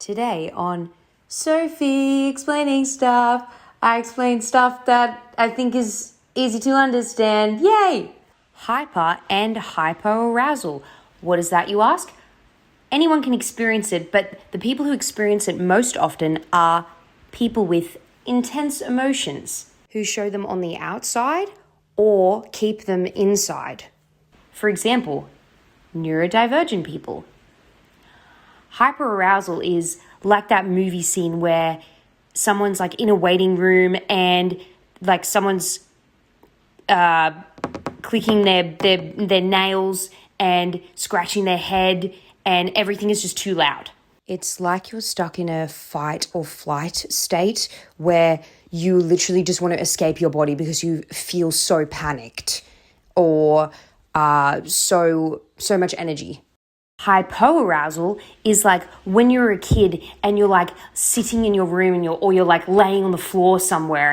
Today on Sophie Explaining Stuff, I explain stuff that I think is easy to understand. Yay! Hyper and hypo-arousal. What is that, you ask? Anyone can experience it, but the people who experience it most often are people with intense emotions who show them on the outside or keep them inside. For example, neurodivergent people. Hyper-arousal is like that movie scene where someone's like in a waiting room and like someone's clicking their nails and scratching their head and everything is just too loud. It's like you're stuck in a fight or flight state where you literally just want to escape your body because you feel so panicked or so much energy. Hypo-arousal is like when you're a kid and you're like sitting in your room and you're like laying on the floor somewhere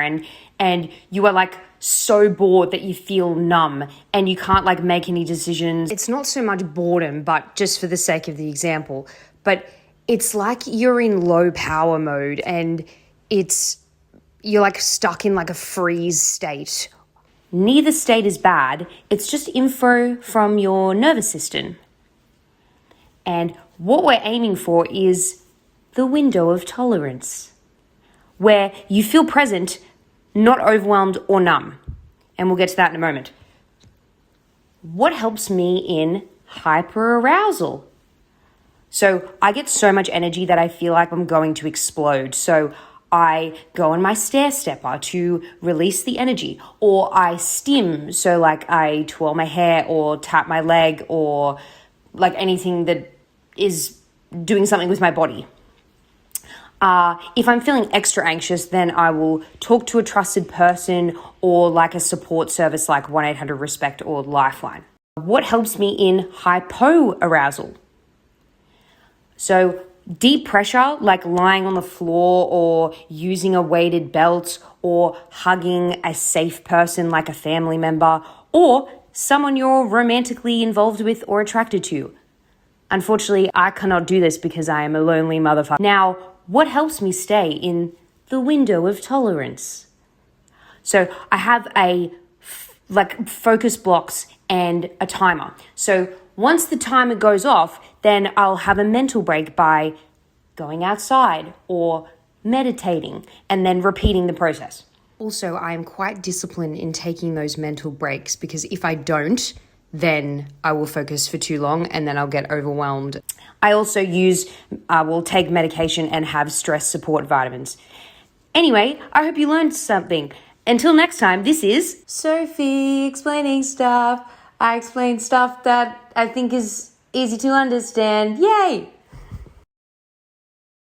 and you are like so bored that you feel numb and you can't like make any decisions. It's not so much boredom, but just for the sake of the example, but it's like you're in low power mode and you're like stuck in like a freeze state. Neither state is bad. It's just info from your nervous system. And what we're aiming for is the window of tolerance, where you feel present, not overwhelmed or numb. And we'll get to that in a moment. What helps me in hyper-arousal? So I get so much energy that I feel like I'm going to explode. So I go on my stair stepper to release the energy, or I stim. So like I twirl my hair or tap my leg or like anything that is doing something with my body. If I'm feeling extra anxious, then I will talk to a trusted person or like a support service like 1-800-RESPECT or Lifeline. What helps me in hypo-arousal? So deep pressure, like lying on the floor or using a weighted belt or hugging a safe person like a family member or someone you're romantically involved with or attracted to. Unfortunately, I cannot do this because I am a lonely motherfucker. Now, what helps me stay in the window of tolerance? So I have focus blocks and a timer. So once the timer goes off, then I'll have a mental break by going outside or meditating and then repeating the process. Also, I am quite disciplined in taking those mental breaks because if I don't, then I will focus for too long and then I'll get overwhelmed. I also will take medication and have stress support vitamins. Anyway, I hope you learned something. Until next time, this is Sophie Explaining Stuff. I explain stuff that I think is easy to understand. Yay!